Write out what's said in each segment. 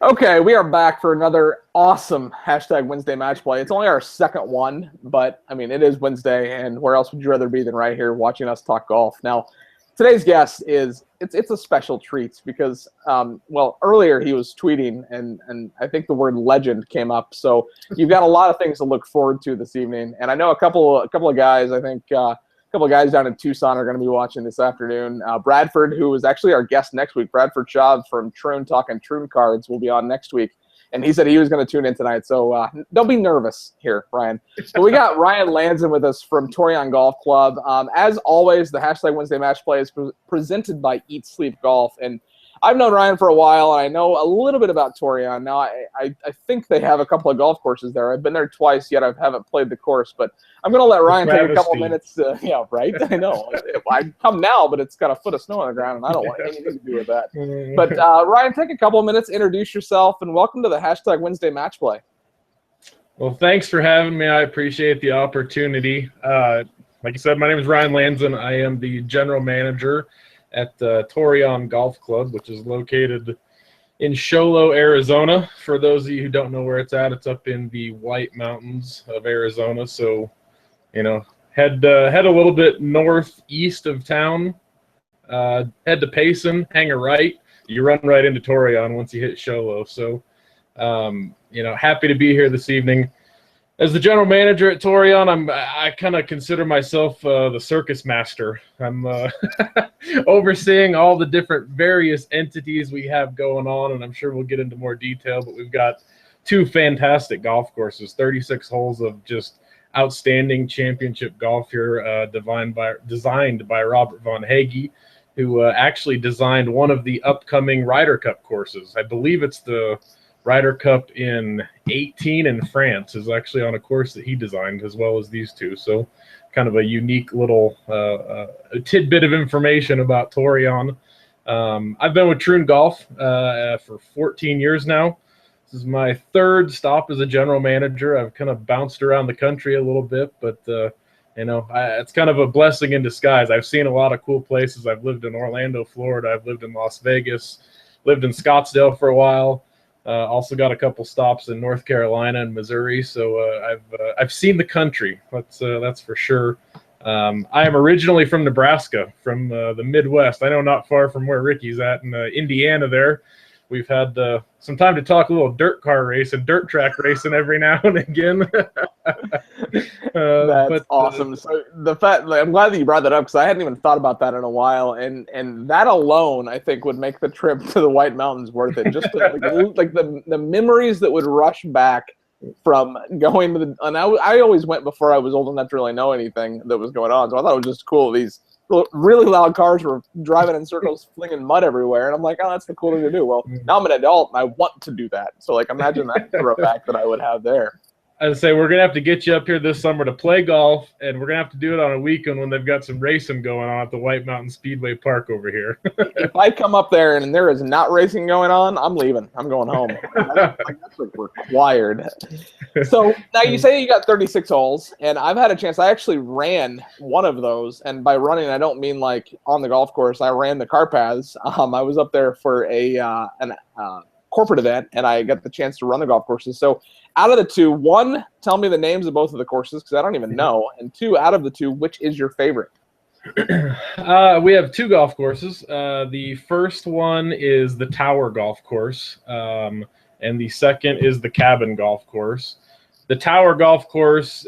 Okay, we are back for another awesome hashtag Wednesday match play. It's only our second one, but I mean, it is Wednesday, and where else would you rather be than right here watching us talk golf? Now, today's guest is it's a special treat because well, earlier he was tweeting, and I think the word legend came up. So you've got a lot of things to look forward to this evening, and I know a couple of guys. I think. A couple of guys down in Tucson are going to be watching this afternoon. Bradford, who is actually our guest next week, Bradford Schaub from Troon Talking Troon Cards, will be on next week. And he said he was going to tune in tonight. So don't be nervous here, Ryan. But we got Ryan Lanzen with us from Torreon Golf Club. As always, the hashtag Wednesday Match Play is presented by Eat Sleep Golf. And I've known Ryan for a while, and I know a little bit about Torreon. Now, I think they have a couple of golf courses there. I've been there twice, yet I haven't played the course. But I'm going to let Ryan take a couple minutes. Yeah, right? I know. I come now, but it's got a foot of snow on the ground, and I don't want anything to do with that. But, Ryan, take a couple of minutes, introduce yourself, and welcome to the hashtag Wednesday Match Play. Well, thanks for having me. I appreciate the opportunity. Like I said, my name is Ryan Lanzen. I am the general manager at the Torreon Golf Club, which is located in Sholo, Arizona. For those of you who don't know where it's at, it's up in the White Mountains of Arizona. So, you know, head a little bit northeast of town, head to Payson, hang a right. You run right into Torreon once you hit Sholo. So, you know, happy to be here this evening. As the general manager at Torreon, I kind of consider myself the circus master. I'm overseeing all the different various entities we have going on, and I'm sure we'll get into more detail, but we've got two fantastic golf courses, 36 holes of just outstanding championship golf here, designed by Robert Von Hagee, who actually designed one of the upcoming Ryder Cup courses. I believe it's the Ryder Cup in 18 in France is actually on a course that he designed, as well as these two. So kind of a unique little tidbit of information about Torreon. I've been with Troon Golf for 14 years now. This is my third stop as a general manager. I've kind of bounced around the country a little bit, but you know, it's kind of a blessing in disguise. I've seen a lot of cool places. I've lived in Orlando, Florida. I've lived in Las Vegas, lived in Scottsdale for a while. Also got a couple stops in North Carolina and Missouri, so I've seen the country. That's for sure. I am originally from Nebraska, from the Midwest. I know not far from where Ricky's at in Indiana. There, we've had some time to talk a little dirt car race and dirt track racing every now and again. That's awesome. So I'm glad that you brought that up because I hadn't even thought about that in a while, and that alone I think would make the trip to the White Mountains worth it. Just to, like the memories that would rush back from going to the. And I always went before I was old enough to really know anything that was going on, so I thought it was just cool. These really loud cars were driving in circles, flinging mud everywhere, and I'm like, oh, that's the cool thing to do. Well, now I'm an adult and I want to do that. So like, imagine that throwback that I would have there. I'd say we're going to have to get you up here this summer to play golf, and we're going to have to do it on a weekend when they've got some racing going on at the White Mountain Speedway Park over here. If I come up there and there is not racing going on, I'm leaving. I'm going home. That's required. So now you say you got 36 holes, and I've had a chance. I actually ran one of those, and by running, I don't mean like on the golf course. I ran the car paths. I was up there for a corporate event, and I got the chance to run the golf courses. So out of the two, one, tell me the names of both of the courses because I don't even know. And two, out of the two, which is your favorite? We have two golf courses. The first one is the Tower Golf Course, and the second is the Cabin Golf Course. The Tower Golf Course,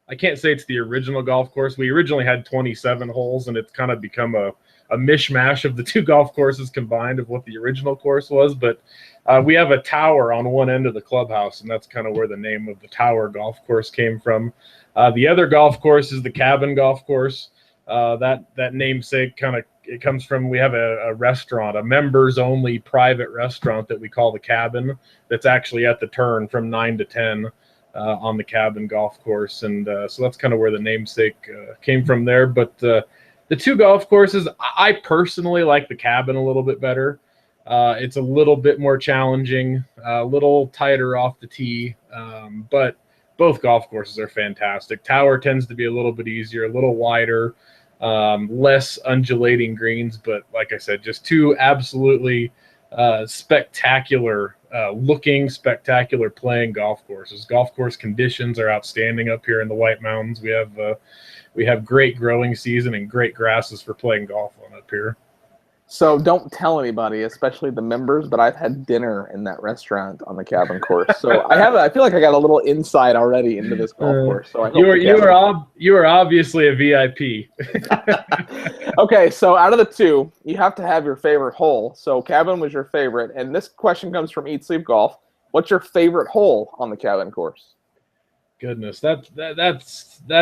I can't say it's the original golf course. We originally had 27 holes, and it's kind of become a mishmash of the two golf courses combined of what the original course was. But we have a tower on one end of the clubhouse, and that's kind of where the name of the Tower Golf Course came from. The other golf course is the Cabin Golf Course. That namesake it comes from, we have a restaurant, a members only private restaurant that we call the Cabin, that's actually at the turn from 9 to 10 on the Cabin Golf Course. And so that's kind of where the namesake came from there. But the two golf courses, I personally like the Cabin a little bit better. It's a little bit more challenging, a little tighter off the tee, but both golf courses are fantastic. Tower tends to be a little bit easier, a little wider, less undulating greens, but like I said, just two absolutely spectacular looking, spectacular playing golf courses. Golf course conditions are outstanding up here in the White Mountains. We have great growing season and great grasses for playing golf on up here. So don't tell anybody, especially the members, but I've had dinner in that restaurant on the cabin course. So I feel like I got a little insight already into this golf course. So I hope you are obviously a VIP. Okay, so out of the two, you have to have your favorite hole. So cabin was your favorite, and this question comes from Eat Sleep Golf. What's your favorite hole on the cabin course? Goodness, that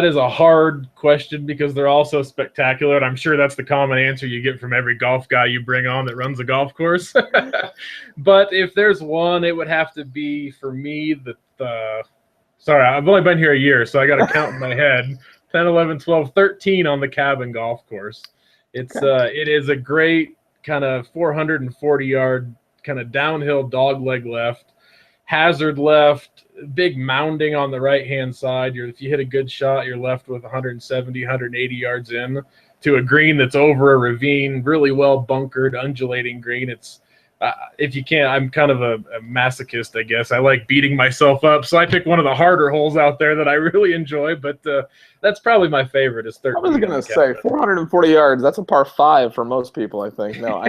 is a hard question because they're all so spectacular, and I'm sure that's the common answer you get from every golf guy you bring on that runs a golf course. But if there's one, it would have to be for me sorry, I've only been here a year, so I got to count in my head. 10, 11, 12, 13 on the cabin golf course. It is a great kind of 440-yard kind of downhill dogleg left, hazard left, big mounding on the right-hand side. If you hit a good shot, you're left with 170, 180 yards in to a green that's over a ravine, really well bunkered, undulating green. It's if you can't, I'm kind of a masochist, I guess. I like beating myself up, so I pick one of the harder holes out there that I really enjoy, but that's probably my favorite is 13. I was going to say 440 yards. That's a par 5 for most people, I think. No,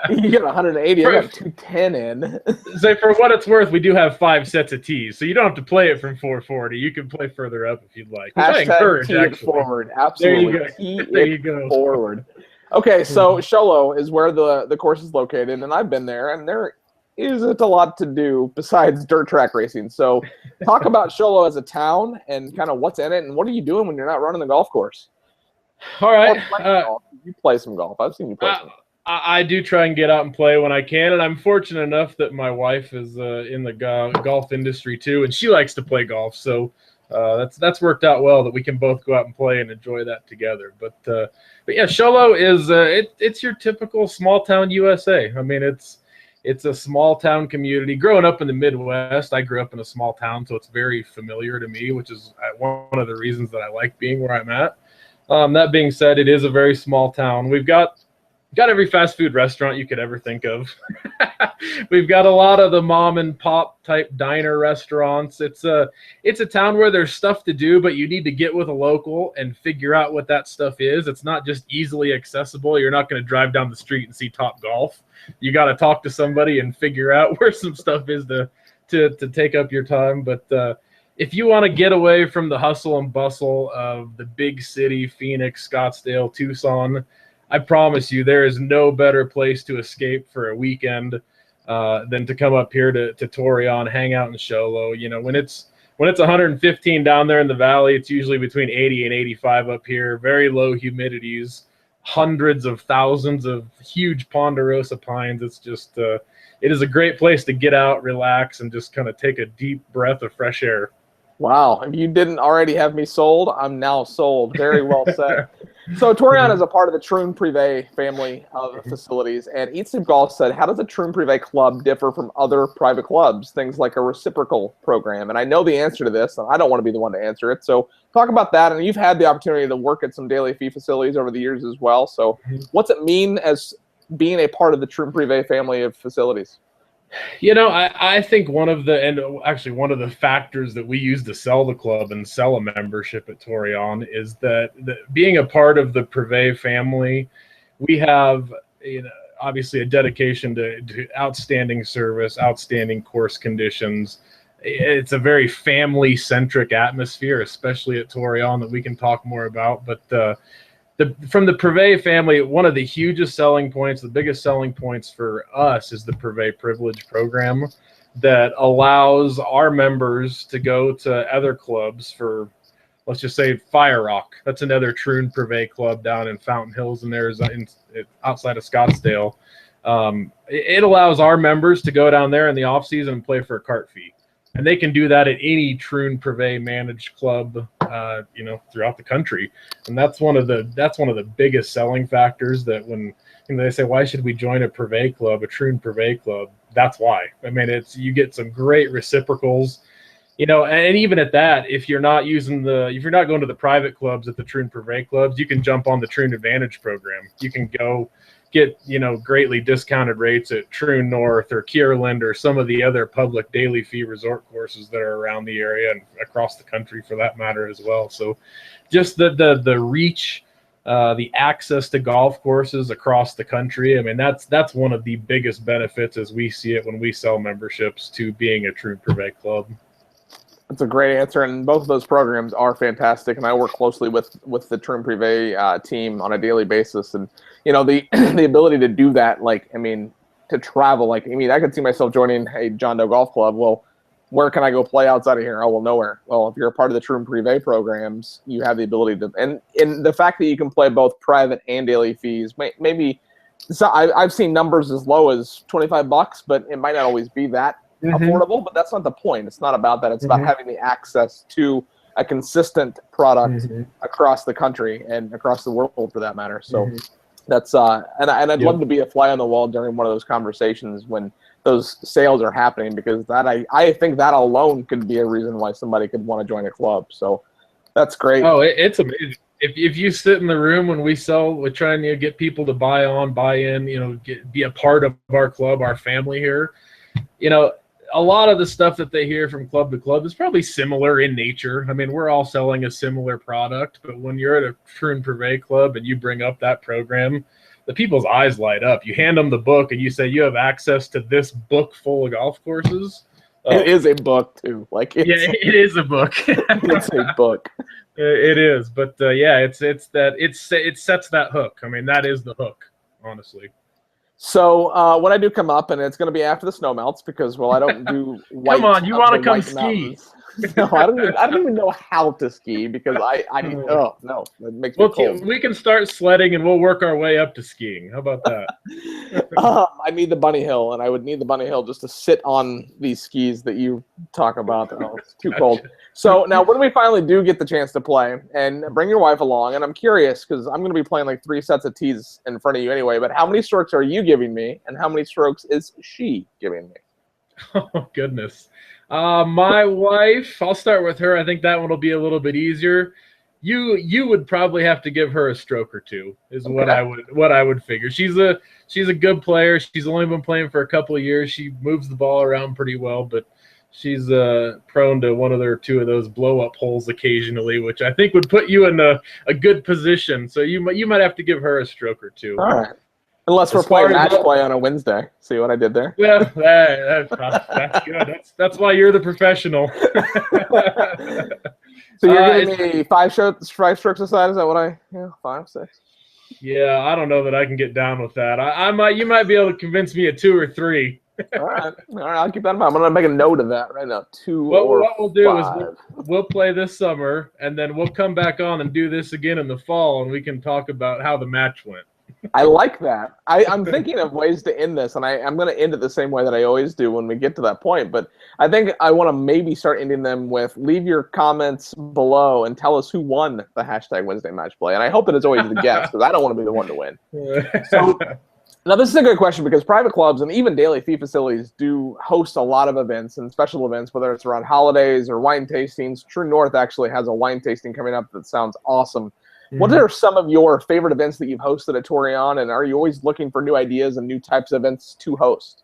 you get 180. I got 210 in. Say for what it's worth, we do have 5 sets of tees, so you don't have to play it from 440. You can play further up if you'd like. I encourage, tee it forward. Absolutely. There you go. Forward. Okay, so Sholo is where the course is located, and I've been there, and there isn't a lot to do besides dirt track racing. So talk about Sholo as a town and kind of what's in it, and what are you doing when you're not running the golf course? All right. You play some golf. I've seen you play some. I do try and get out and play when I can, and I'm fortunate enough that my wife is in the golf industry too, and she likes to play golf, so that's worked out well that we can both go out and play and enjoy that together. But yeah, Sholo is it's your typical small town USA. I mean, it's a small town community. Growing up in the Midwest, I grew up in a small town, so it's very familiar to me, which is one of the reasons that I like being where I'm at. That being said, it is a very small town. We've got every fast food restaurant you could ever think of. We've got a lot of the mom and pop type diner restaurants. It's a town where there's stuff to do, but you need to get with a local and figure out what that stuff is. It's not just easily accessible. You're not going to drive down the street and see Top Golf. You got to talk to somebody and figure out where some stuff is to take up your time. But if you want to get away from the hustle and bustle of the big city, Phoenix, Scottsdale, Tucson, I promise you, there is no better place to escape for a weekend than to come up here to Torreon, hang out in Sholo. You know, when it's 115 down there in the valley, it's usually between 80 and 85 up here. Very low humidities, hundreds of thousands of huge ponderosa pines. It's just it is a great place to get out, relax, and just kind of take a deep breath of fresh air. Wow. If you didn't already have me sold, I'm now sold. Very well said. So Torreon is a part of the Troon Privé family of facilities, and Eat Sleep Golf said, how does the Troon Privé Club differ from other private clubs, things like a reciprocal program? And I know the answer to this, and I don't want to be the one to answer it. So talk about that, and you've had the opportunity to work at some daily fee facilities over the years as well. So what's it mean as being a part of the Troon Privé family of facilities? You know, I think one of the factors that we use to sell the club and sell a membership at Torreon is that being a part of the Privé family, we have, you know, obviously a dedication to outstanding service, outstanding course conditions. It's a very family-centric atmosphere, especially at Torreon, that we can talk more about. But from the Privé family, one of the hugest selling points, the biggest selling points for us is the Privé Privilege program that allows our members to go to other clubs for, let's just say, Fire Rock. That's another Troon Privé club down in Fountain Hills in Arizona, outside of Scottsdale. It allows our members to go down there in the off season and play for a cart fee. And they can do that at any Troon Privé managed club, you know, throughout the country. And that's one of the biggest selling factors that when they say, why should we join a Privé club, a Troon Privé club? That's why. I mean, you get some great reciprocals, you know, and even at that, if you're not going to the private clubs at the Troon Privé clubs, you can jump on the Troon Advantage program. You can go get, greatly discounted rates at True North or Kierland or some of the other public daily fee resort courses that are around the area and across the country for that matter as well. So just the reach, the access to golf courses across the country. I mean, that's one of the biggest benefits as we see it when we sell memberships to being a True Privé club. That's a great answer, and both of those programs are fantastic. And I work closely with the True Privé team on a daily basis, and the the ability to do that, to travel, I could see myself joining a John Doe Golf Club. Well, where can I go play outside of here? Oh, well, nowhere. Well, if you're a part of the True Privé programs, you have the ability to, and the fact that you can play both private and daily fees, maybe. So I've seen numbers as low as $25, but it might not always be that affordable, but that's not the point. It's not about that. It's about having the access to a consistent product across the country and across the world for that matter. So that's and I'd love to be a fly on the wall during one of those conversations when those sales are happening, because that I think that alone could be a reason why somebody could want to join a club. So that's great. Oh, it's amazing. If you sit in the room when we sell, we're trying to get people to buy in, be a part of our club, our family here. A lot of the stuff that they hear from club to club is probably similar in nature. I mean, we're all selling a similar product, but when you're at a True Privé club and you bring up that program, the people's eyes light up. You hand them the book and you say, you have access to this book full of golf courses. It is a book too. It is a book. It's a book. It is, but it sets that hook. I mean, that is the hook, honestly. So when I do come up, and it's going to be after the snow melts, because I don't do white. Come on, you want to come ski? No, I don't even know how to ski, because oh no, it makes me cold. We can start sledding and we'll work our way up to skiing. How about that? I need the bunny hill, and I would need the bunny hill just to sit on these skis that you talk about. Oh, it's too cold. So now, when we finally do get the chance to play, and bring your wife along, and I'm curious because I'm going to be playing like 3 sets of tees in front of you anyway. But how many strokes are you giving me, and how many strokes is she giving me? Oh goodness. My wife, I'll start with her. I think that one will be a little bit easier. You would probably have to give her a stroke or two, is okay. what I would figure. She's a good player. She's only been playing for a couple of years. She moves the ball around pretty well, but she's prone to one or two of those blow up holes occasionally, which I think would put you in a good position. So you might have to give her a stroke or two. All right. Unless we're playing match play on a Wednesday. See what I did there? Yeah, that's good. That's why you're the professional. So you're giving me 5 strokes aside? Is that what 5, 6? Yeah, I don't know that I can get down with that. You might be able to convince me at 2 or 3. All right, I'll keep that in mind. I'm gonna make a note of that right now. 2 or what we'll do 5. is we'll play this summer, and then we'll come back on and do this again in the fall, and we can talk about how the match went. I like that. I'm thinking of ways to end this, and I'm going to end it the same way that I always do when we get to that point. But I think I want to maybe start ending them with, leave your comments below and tell us who won the hashtag Wednesday Match Play. And I hope that it's always the guest, because I don't want to be the one to win. So now this is a good question, because private clubs and even daily fee facilities do host a lot of events and special events, whether it's around holidays or wine tastings. True North actually has a wine tasting coming up that sounds awesome. What are some of your favorite events that you've hosted at Torreon, and are you always looking for new ideas and new types of events to host?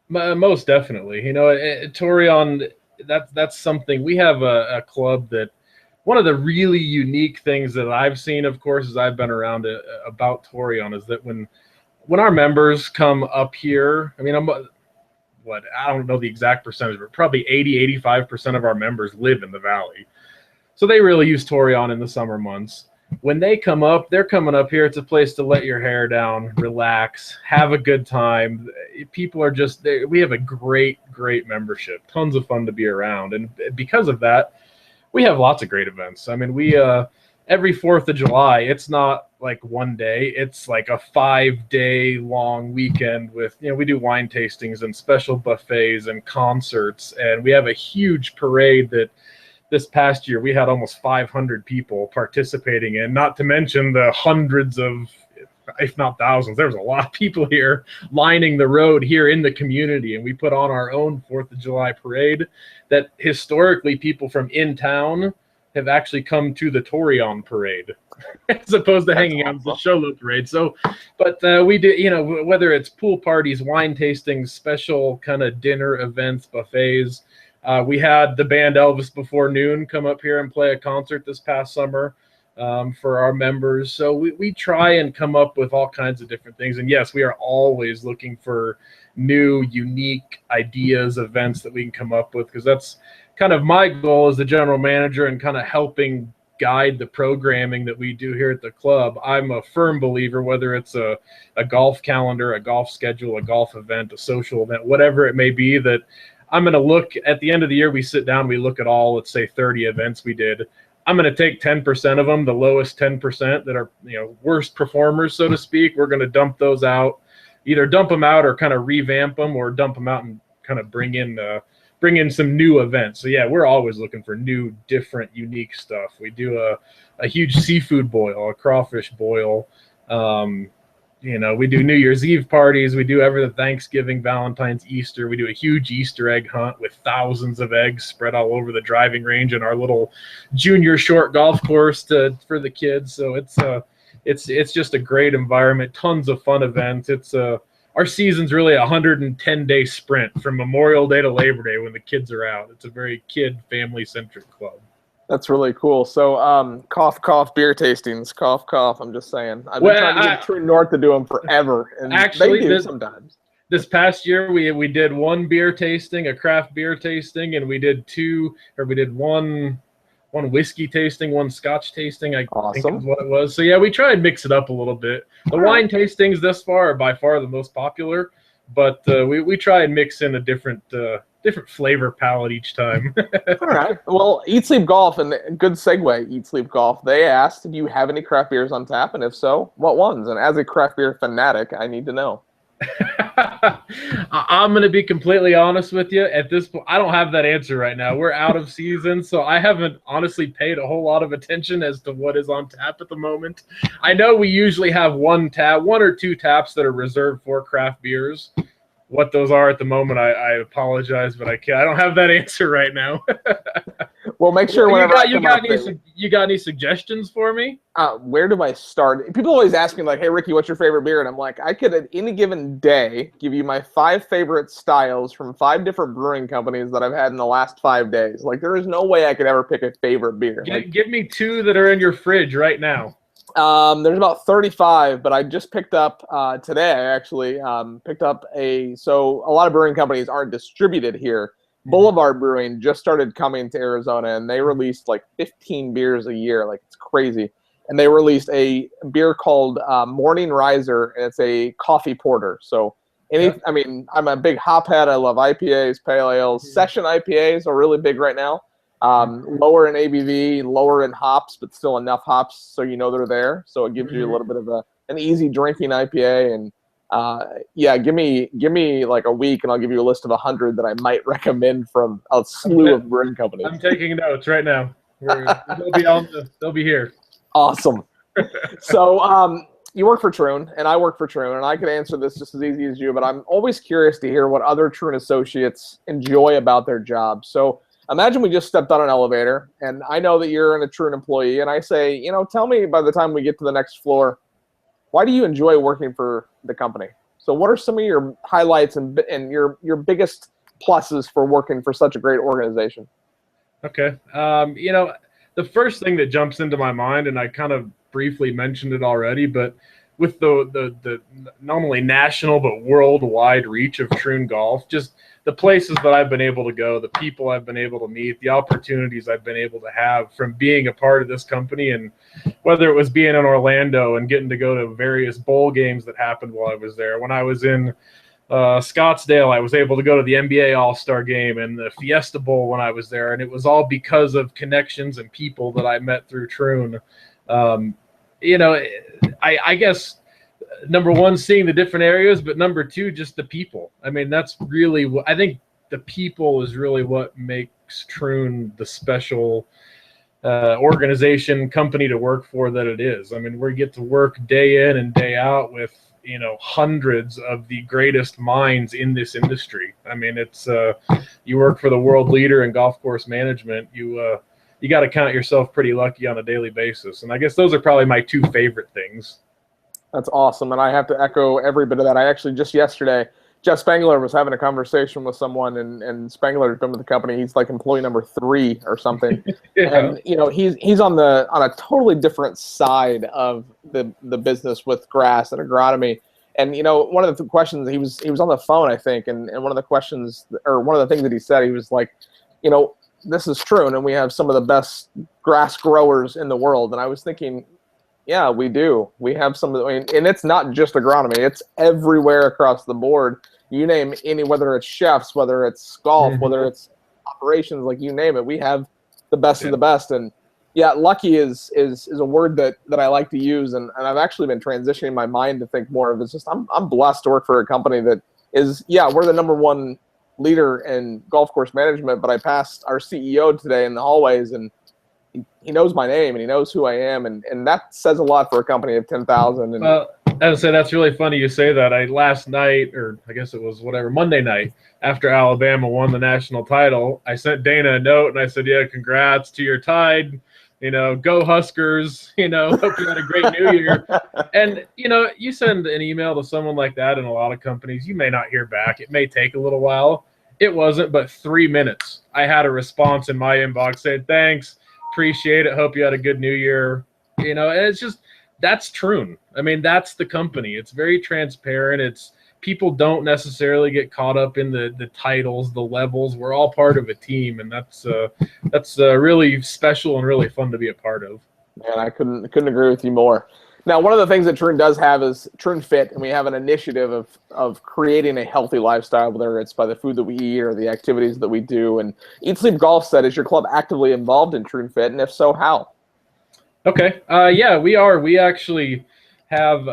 Most definitely. At Torreon, that's something. We have a club that, one of the really unique things that I've seen, of course, as I've been around about Torreon, is that when our members come up here, I don't know the exact percentage, but probably 80-85% of our members live in the valley. So they really use Torreon in the summer months. When they come up, they're coming up here. It's a place to let your hair down, relax, have a good time. People are just there. We have a great membership, tons of fun to be around. And because of that, we have lots of great events. I mean, we every 4th of July, it's not like one day. It's like a 5-day long weekend with, we do wine tastings and special buffets and concerts. And we have a huge parade that, this past year, we had almost 500 people participating in, not to mention the hundreds of, if not thousands, there was a lot of people here lining the road here in the community. And we put on our own 4th of July parade that historically people from in town have actually come to the Torreon parade as opposed to hanging out at the Sholo parade. So, but we do, you know, whether it's pool parties, wine tastings, special kind of dinner events, buffets. We had the band Elvis Before Noon come up here and play a concert this past summer for our members. So we try and come up with all kinds of different things. And yes, we are always looking for new, unique ideas, events that we can come up with, because that's kind of my goal as the general manager and kind of helping guide the programming that we do here at the club. I'm a firm believer, whether it's a golf calendar, a golf schedule, a golf event, a social event, whatever it may be, that I'm going to look at the end of the year. We sit down, we look at all, let's say 30 events we did. I'm going to take 10% of them, the lowest 10% that are, you know, worst performers, so to speak. We're going to dump those out, either dump them out or kind of revamp them, or dump them out and kind of bring in some new events. So yeah, we're always looking for new, different, unique stuff. We do a huge seafood boil, a crawfish boil. You know, we do New Year's Eve parties. We do everything, Thanksgiving, Valentine's, Easter. We do a huge Easter egg hunt with thousands of eggs spread all over the driving range and our little junior short golf course for the kids. So it's just a great environment. Tons of fun events. Our season's really a 110-day sprint from Memorial Day to Labor Day when the kids are out. It's a very kid, family-centric club. That's really cool. So, cough, cough, beer tastings. Cough, cough. I'm just saying. I've been trying to get True North to do them forever, and actually, they do sometimes. This past year, we did one beer tasting, a craft beer tasting, and we did one whiskey tasting, one Scotch tasting. I think is what it was. So yeah, we try and mix it up a little bit. The wine tastings thus far are by far the most popular, but we try and mix in a different flavor palette each time. All right. Well, Eat Sleep Golf, and good segue, Eat Sleep Golf, they asked, do you have any craft beers on tap? And if so, what ones? And as a craft beer fanatic, I need to know. I'm going to be completely honest with you. At this point, I don't have that answer right now. We're out of season, so I haven't honestly paid a whole lot of attention as to what is on tap at the moment. I know we usually have one or two taps that are reserved for craft beers. What those are at the moment, I apologize, but I don't have that answer right now. Well, make sure whenever you got any suggestions for me? Where do I start? People always ask me, like, hey, Ricky, what's your favorite beer? And I'm like, I could, at any given day, give you my 5 favorite styles from 5 different brewing companies that I've had in the last 5 days. Like, there is no way I could ever pick a favorite beer. Give me 2 that are in your fridge right now. There's about 35, but I just picked up today. I actually picked up so a lot of brewing companies aren't distributed here. Boulevard Brewing just started coming to Arizona, and they released like 15 beers a year. Like, it's crazy. And they released a beer called Morning Riser, and it's a coffee porter. So I mean, I'm a big hophead. I love IPAs, pale ales. Session IPAs are really big right now. Lower in ABV, lower in hops, but still enough hops so you know they're there. So it gives you a little bit of an easy drinking IPA. And give me like a week, and I'll give you a list of 100 that I might recommend from a slew of brewing companies. I'm taking notes right now. They'll be here. Awesome. So you work for Troon, and I work for Troon, and I could answer this just as easy as you, but I'm always curious to hear what other Troon associates enjoy about their job. So imagine we just stepped on an elevator, and I know that you're a Troon employee, and I say, tell me by the time we get to the next floor, why do you enjoy working for the company? So what are some of your highlights and your biggest pluses for working for such a great organization? Okay. The first thing that jumps into my mind, and I kind of briefly mentioned it already, but with the not only national but worldwide reach of Troon Golf, just the places that I've been able to go, the people I've been able to meet, the opportunities I've been able to have from being a part of this company, and whether it was being in Orlando and getting to go to various bowl games that happened while I was there. When I was in Scottsdale, I was able to go to the NBA All-Star Game and the Fiesta Bowl when I was there, and it was all because of connections and people that I met through Troon. I guess number one, seeing the different areas, but number two, just the people. I mean, that's really what I think. The people is really what makes Troon the special organization, company to work for that it is. I mean, we get to work day in and day out with hundreds of the greatest minds in this industry. I mean, it's you work for the world leader in golf course management. You you got to count yourself pretty lucky on a daily basis. And I guess those are probably my two favorite things. That's awesome, and I have to echo every bit of that. I actually just yesterday, Jeff Spangler was having a conversation with someone, and Spangler's been with the company. He's like employee number 3 or something, Yeah. and he's on a totally different side of the business with grass and agronomy. And one of the questions he was on the phone, I think, and one of the questions or one of the things that he said, he was like, this is true, and we have some of the best grass growers in the world. And I was thinking, yeah, we do. We have some of the, and it's not just agronomy. It's everywhere across the board. You name any, whether it's chefs, whether it's golf, whether it's operations, like you name it, we have the best of the best. And yeah, lucky is a word that I like to use. And I've actually been transitioning my mind to think more of it's just, I'm blessed to work for a company that is, yeah, we're the number 1 leader in golf course management, but I passed our CEO today in the hallways, and he knows my name and he knows who I am, and that says a lot for a company of 10,000. And I would say that's really funny you say that. Last night, or I guess it was Monday night, after Alabama won the national title, I sent Dana a note and I said, yeah, congrats to your Tide. Go Huskers. Hope you had a great New Year. And you send an email to someone like that in a lot of companies, you may not hear back. It may take a little while. It wasn't but 3 minutes. I had a response in my inbox saying, thanks. Appreciate it. Hope you had a good New Year. And it's just, that's Troon. I mean, that's the company. It's very transparent. It's people don't necessarily get caught up in the titles, the levels. We're all part of a team, and that's really special and really fun to be a part of. Man, I couldn't agree with you more. Now, one of the things that Troon does have is Troon Fit, and we have an initiative of creating a healthy lifestyle, whether it's by the food that we eat or the activities that we do. And Eat Sleep Golf said, is your club actively involved in Troon Fit, and if so, how? Okay. Yeah, we are. We actually have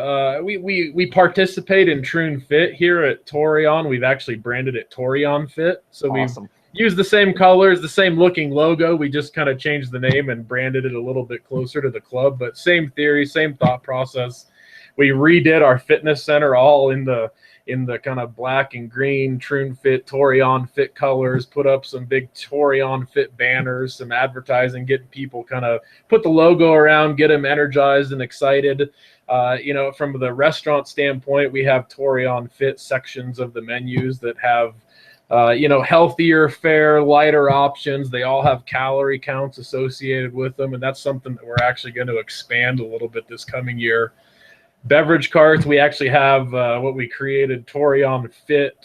we participate in Troon Fit here at Torreon. We've actually branded it Torreon Fit. So awesome. We've used the same colors, the same looking logo. We just kind of changed the name and branded it a little bit closer to the club, but same theory, same thought process. We redid our fitness center all in the kind of black and green Troon Fit, Torreon Fit colors, put up some big Torreon Fit banners, some advertising, getting people kind of put the logo around, get them energized and excited. From the restaurant standpoint, we have Torreon Fit sections of the menus that have healthier fare, lighter options. They all have calorie counts associated with them, and that's something that we're actually going to expand a little bit this coming year. Beverage carts, we actually have what we created, Torreon Fit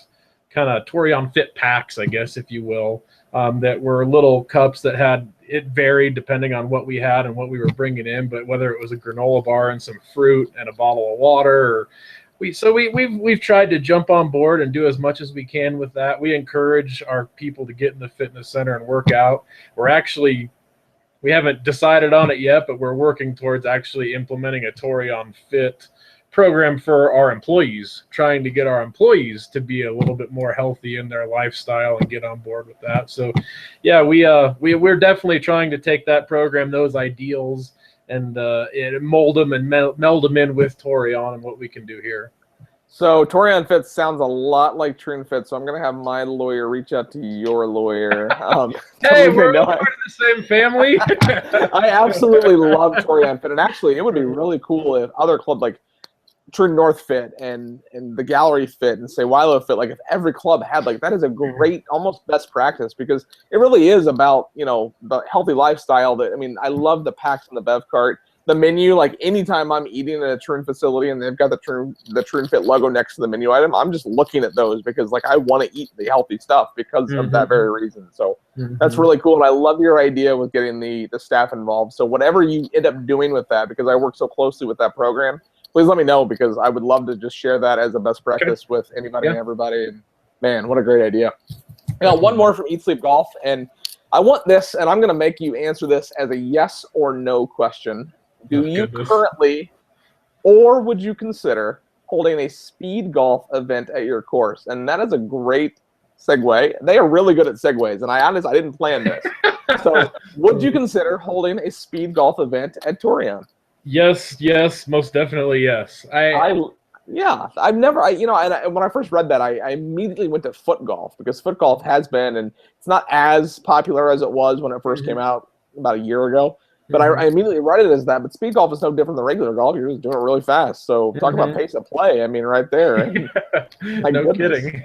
packs, I guess, if you will, that were little cups that had, it varied depending on what we had and what we were bringing in, but whether it was a granola bar and some fruit and a bottle of water, or we've tried to jump on board and do as much as we can with that. We encourage our people to get in the fitness center and work out. We haven't decided on it yet, but we're working towards actually implementing a Torreon Fit program for our employees, trying to get our employees to be a little bit more healthy in their lifestyle and get on board with that. So yeah, we're definitely trying to take that program, those ideals, and mold them and meld them in with Torreon and what we can do here. So Torreon Fit sounds a lot like Troon Fit, so I'm going to have my lawyer reach out to your lawyer. Hey, we're all part of the same family. I absolutely love Torreon Fit, and actually it would be really cool if other clubs like Troon North Fit and the Gallery Fit and say Wilo Fit, like if every club had, like, that is a great, almost best practice, because it really is about, the healthy lifestyle. That, I mean, I love the packs on the Bev cart. The menu, like anytime I'm eating in a Troon facility and they've got the Troon Fit logo next to the menu item, I'm just looking at those because, like, I want to eat the healthy stuff because of that very reason. So that's really cool. And I love your idea with getting the staff involved. So whatever you end up doing with that, because I work so closely with that program, please let me know, because I would love to just share that as a best practice with anybody and everybody. And man, what a great idea. I got one more from Eat Sleep Golf, and I want this, and I'm going to make you answer this as a yes or no question. Do you currently, or would you consider holding a speed golf event at your course? And that is a great segue. They are really good at segues, and I didn't plan this. So would you consider holding a speed golf event at Torreon? Yes, most definitely yes. I've never, and when I first read that, I immediately went to foot golf, because foot golf has been, and it's not as popular as it was when it first came out. about a year ago. But I immediately read it as that. But speed golf is no different than regular golf. You're just doing it really fast. So talk about pace of play. I mean, right there. And, no kidding.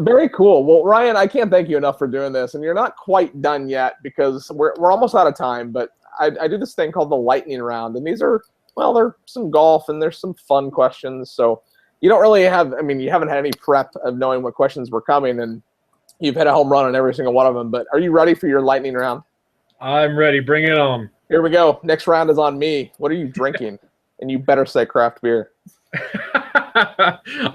Very cool. Well, Ryan, I can't thank you enough for doing this. And you're not quite done yet because we're almost out of time. But I do this thing called the lightning round. And these are, well, there's some golf and there's some fun questions. So you don't really have, I mean, you haven't had any prep of knowing what questions were coming. And you've hit a home run on every single one of them. But are you ready for your lightning round? I'm ready. Bring it on. Here we go. Next round is on me. What are you drinking? And you better say craft beer.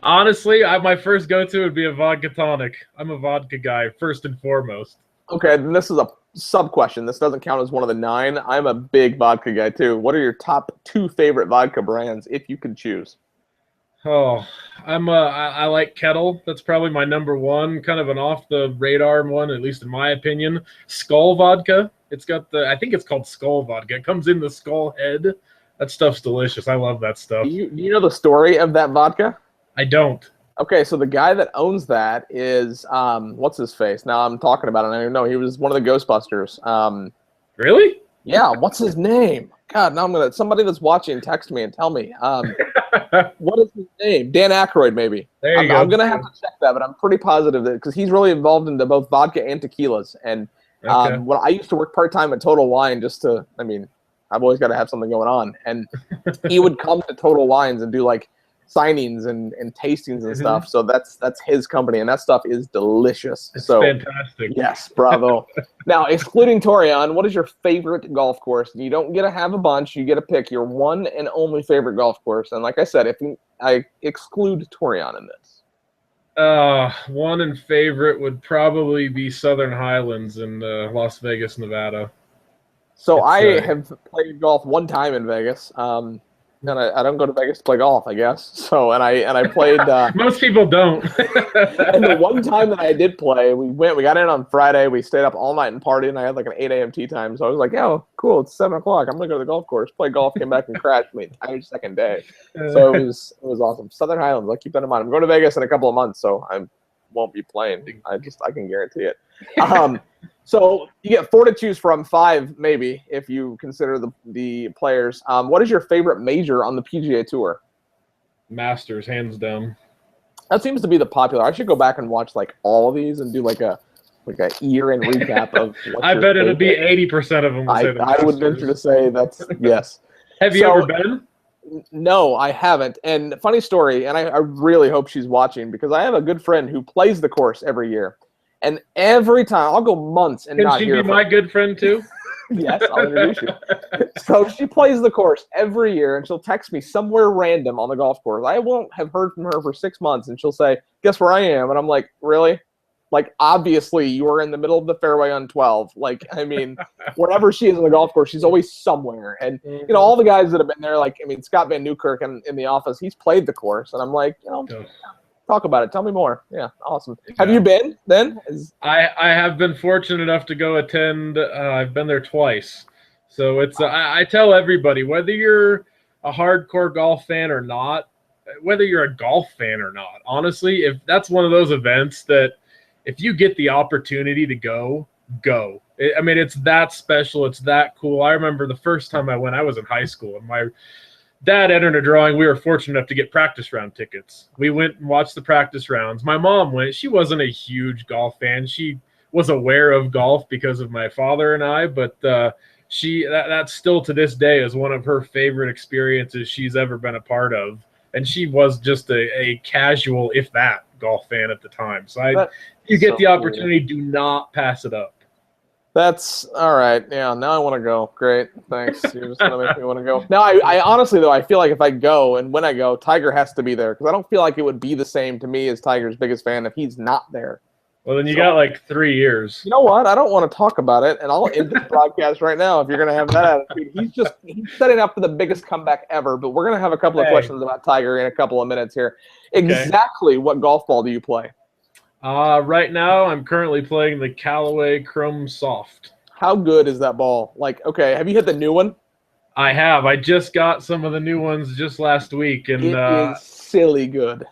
Honestly, my first go-to would be a vodka tonic. I'm a vodka guy, first and foremost. Okay, then this is a sub-question. This doesn't count as one of the 9. I'm a big vodka guy, too. What are your top 2 favorite vodka brands, if you could choose? Oh, I like Kettle. That's probably my number 1, kind of an off-the-radar one, at least in my opinion. Skull vodka. It's got I think it's called Skull vodka. It comes in the Skull head. That stuff's delicious. I love that stuff. Do you know the story of that vodka? I don't. Okay, so the guy that owns that is, what's his face? Now I'm talking about it. I don't even know. He was one of the Ghostbusters. Really? Yeah, what's his name? God, now somebody that's watching text me and tell me. What is his name? Dan Aykroyd, maybe. There you go. I'm going to have to check that, but I'm pretty positive that because he's really involved into both vodka and tequilas. And when I used to work part-time at Total Wine I've always got to have something going on. And he would come to Total Wines and do like signings and tastings and stuff. So that's his company, and that stuff is delicious. It's so fantastic. Yes, bravo. Now, excluding Torreon, what is your favorite golf course? You don't get to have a bunch. You get to pick your one and only favorite golf course. And like I said, if I exclude Torreon in this. One and favorite would probably be Southern Highlands in Las Vegas, Nevada. So I have played golf one time in Vegas. And I don't go to Vegas to play golf, I guess. So and I played. Most people don't. And the one time that I did play, we got in on Friday. We stayed up all night and partied, and I had like an 8 a.m. tee time. So I was like, "Yeah, cool. It's 7 o'clock. I'm gonna go to the golf course, play golf, came back and crashed my entire second day." So it was awesome. Southern Highlands. I'll keep that in mind. I'm going to Vegas in a couple of months, so I won't be playing. I can guarantee it. So you get 4 to choose from, 5 maybe if you consider the players. What is your favorite major on the PGA Tour? Masters, hands down. That seems to be the popular. I should go back and watch like all of these and do like a year-end recap of. I bet it'll be 80% of them. I would venture to say that's yes. Have you ever been? No, I haven't. And funny story, and I really hope she's watching because I have a good friend who plays the course every year. And every time, I'll go months and not hear Can she be my good friend too? Yes, I'll introduce you. So she plays the course every year, and she'll text me somewhere random on the golf course. I won't have heard from her for 6 months, and she'll say, "Guess where I am?" And I'm like, "Really?" Like, obviously, you are in the middle of the fairway on 12. Like, I mean, wherever she is on the golf course, she's always somewhere. And, you know, all the guys that have been there, like, I mean, Scott Van Newkirk in the office, he's played the course. And I'm like, talk about it. Tell me more. Yeah, awesome. Yeah. Have you been then? I have been fortunate enough to go attend. I've been there twice. So it's I tell everybody, whether you're a hardcore golf fan or not, whether you're a golf fan or not, honestly, if that's one of those events that if you get the opportunity to go. I mean, it's that special. It's that cool. I remember the first time I went, I was in high school, and my dad entered a drawing. We were fortunate enough to get practice round tickets. We went and watched the practice rounds. My mom went. She wasn't a huge golf fan. She was aware of golf because of my father and I, but that's still to this day is one of her favorite experiences she's ever been a part of. And she was just a casual, if that, golf fan at the time. So if you get the opportunity, do not pass it up. That's all right. Yeah, now I want to go. Great. Thanks. You're just going to make me want to go. Now, I honestly, though, I feel like if I go and when I go, Tiger has to be there because I don't feel like it would be the same to me as Tiger's biggest fan if he's not there. Well, then you got like 3 years. You know what? I don't want to talk about it, and I'll end this broadcast right now if you're going to have that attitude. He's setting up for the biggest comeback ever, but we're going to have a couple of questions about Tiger in a couple of minutes here. Exactly what golf ball do you play? Right now, I'm currently playing the Callaway Chrome Soft. How good is that ball? Like, okay, have you hit the new one? I have. I just got some of the new ones just last week. And it is silly good.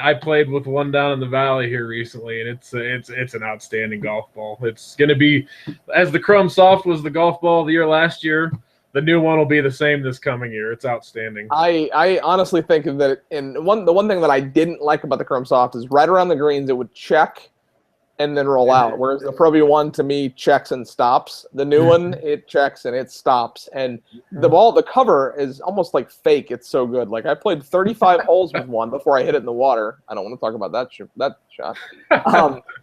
I played with one down in the valley here recently, and it's an outstanding golf ball. It's going to be, as the Chrome Soft was the golf ball of the year last year, the new one will be the same this coming year. It's outstanding. I honestly think that the one thing that I didn't like about the Chrome Soft is right around the greens it would check and then roll out. Whereas the Pro V1 to me checks and stops. The new one, it checks and it stops. And the cover is almost like fake. It's so good. Like I played 35 holes with one before I hit it in the water. I don't want to talk about that shot.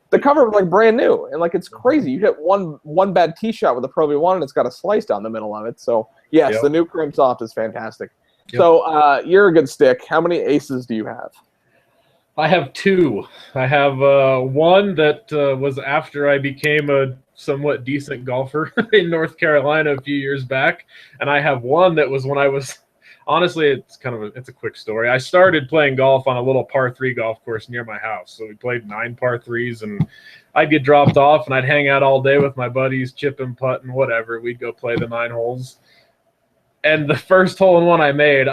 The cover was like brand new, and like it's crazy. You hit one bad tee shot with a Pro V1 and it's got a slice down the middle of it. So yes, the new Chrome Soft is fantastic. Yep. So you're a good stick. How many aces do you have? I have two. I have one that was after I became a somewhat decent golfer in North Carolina a few years back, and I have one that was when I was, honestly, it's a quick story. I started playing golf on a little par 3 golf course near my house. So we played 9 par 3s, and I'd get dropped off, and I'd hang out all day with my buddies, chipping, putting, whatever. We'd go play the 9 holes. And the first hole in one I made,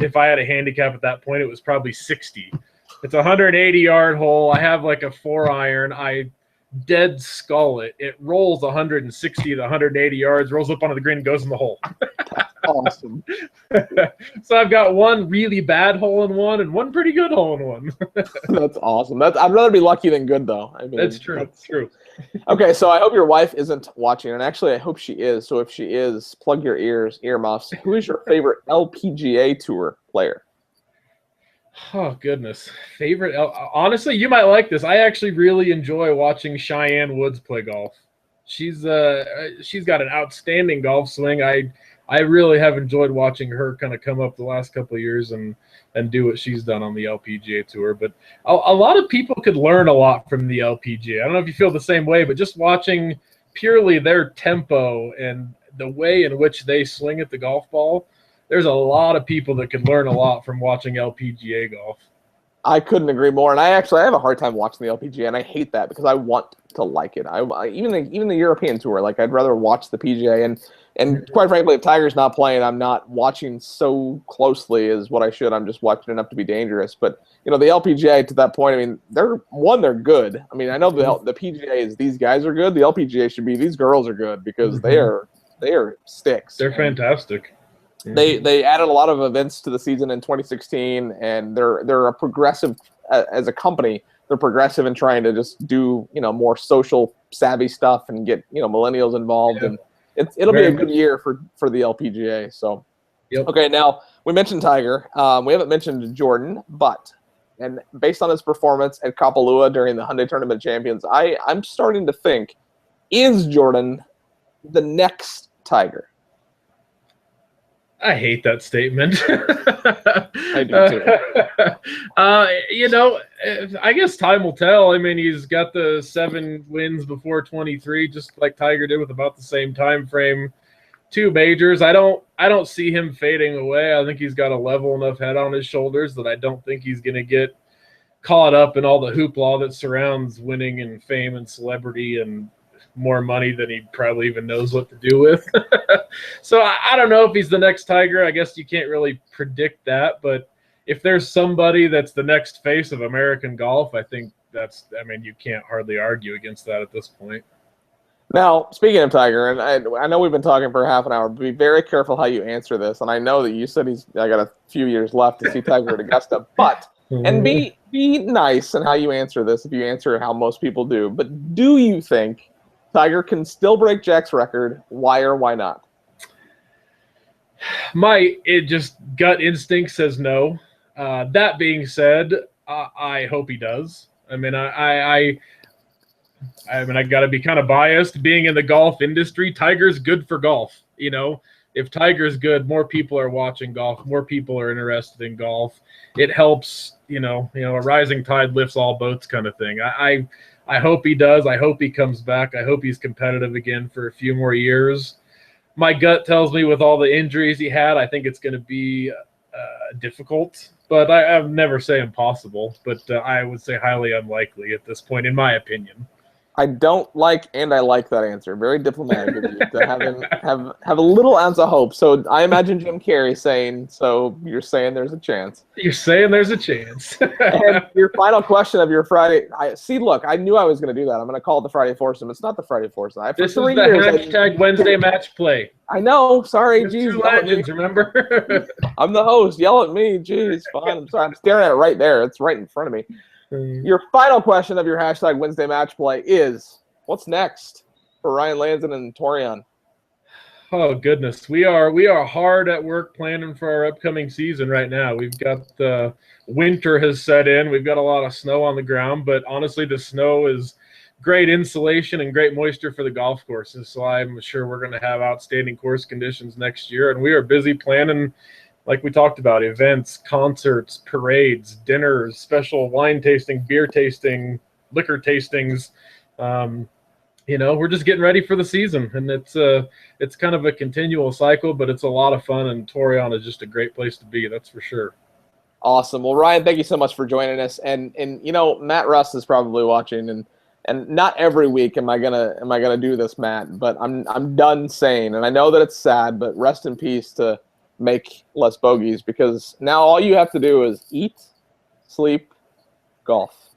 if I had a handicap at that point, it was probably 60. It's a 180-yard hole. I have like a 4-iron. I dead skull it. It rolls 160 to 180 yards, rolls up onto the green, and goes in the hole. Awesome. So I've got one really bad hole in one and one pretty good hole in one. That's awesome. I'd rather be lucky than good, though. I mean, that's true. That's true. Okay, so I hope your wife isn't watching, and actually I hope she is. So if she is, plug your earmuffs. Who is your favorite LPGA Tour player? Oh, goodness. Favorite? Honestly, you might like this. I actually really enjoy watching Cheyenne Woods play golf. She's got an outstanding golf swing. I really have enjoyed watching her kind of come up the last couple of years and do what she's done on the LPGA Tour. But a lot of people could learn a lot from the LPGA. I don't know if you feel the same way, but just watching purely their tempo and the way in which they swing at the golf ball, there's a lot of people that could learn a lot from watching LPGA golf. I couldn't agree more, and I have a hard time watching the LPGA, and I hate that because I want to like it. Even the European Tour, like I'd rather watch the PGA, and quite frankly, if Tiger's not playing, I'm not watching so closely as what I should. I'm just watching enough to be dangerous. But the LPGA to that point, I mean, they're good. I mean, I know the PGA is these guys are good. The LPGA should be these girls are good because they are sticks. They're fantastic. They added a lot of events to the season in 2016, and they're a progressive as a company. They're progressive in trying to just do more social savvy stuff and get millennials involved, and it'll be a good year for the LPGA. So, Okay, now we mentioned Tiger. We haven't mentioned Jordan, and based on his performance at Kapalua during the Hyundai Tournament Champions, I'm starting to think, is Jordan the next Tiger? I hate that statement. I do too. I guess time will tell. I mean, he's got the 7 wins before 23, just like Tiger did with about the same time frame. 2 majors. I don't see him fading away. I think he's got a level enough head on his shoulders that I don't think he's going to get caught up in all the hoopla that surrounds winning and fame and celebrity and more money than he probably even knows what to do with. So I don't know if he's the next Tiger. I guess you can't really predict that, but if there's somebody that's the next face of American golf, I think you can't hardly argue against that at this point. Now, speaking of Tiger, and I know we've been talking for half an hour, but be very careful how you answer this. And I know that you said I got a few years left to see Tiger at Augusta, and be nice in how you answer this if you answer how most people do. But do you think Tiger can still break Jack's record? Why or why not? My gut instinct says no. That being said, I hope he does. I mean, I got to be kind of biased. Being in the golf industry, Tiger's good for golf. If Tiger's good, more people are watching golf. More people are interested in golf. It helps. A rising tide lifts all boats, kind of thing. I hope he does. I hope he comes back. I hope he's competitive again for a few more years. My gut tells me with all the injuries he had, I think it's going to be difficult. But I've never say impossible. But I would say highly unlikely at this point, in my opinion. I don't like, and I like that answer. Very diplomatic of you to have a little ounce of hope. So I imagine Jim Carrey saying, so you're saying there's a chance. You're saying there's a chance. And your final question of your Friday. Look, I knew I was going to do that. I'm going to call it the Friday foursome. It's not the Friday foursome. This is the hashtag Wednesday match play. I know. Sorry. There's Jeez, two legends, remember? I'm the host. Yell at me. Jeez, fine. I'm sorry. I'm staring at it right there. It's right in front of me. Your final question of your hashtag Wednesday match play is, what's next for Ryan Lanzen and Torreon? Oh goodness, we are hard at work planning for our upcoming season right now. We've got winter has set in. We've got a lot of snow on the ground, but honestly, the snow is great insulation and great moisture for the golf courses. So I'm sure we're going to have outstanding course conditions next year, and we are busy planning. Like we talked about, events, concerts, parades, dinners, special wine tasting, beer tasting, liquor tastings. We're just getting ready for the season, and it's kind of a continual cycle, but it's a lot of fun, and Torreon is just a great place to be, that's for sure. Awesome. Well, Ryan, thank you so much for joining us. And Matt Russ is probably watching, and not every week am I gonna do this, Matt, but I'm done saying, and I know that it's sad, but rest in peace to make less bogeys, because now all you have to do is eat, sleep, golf.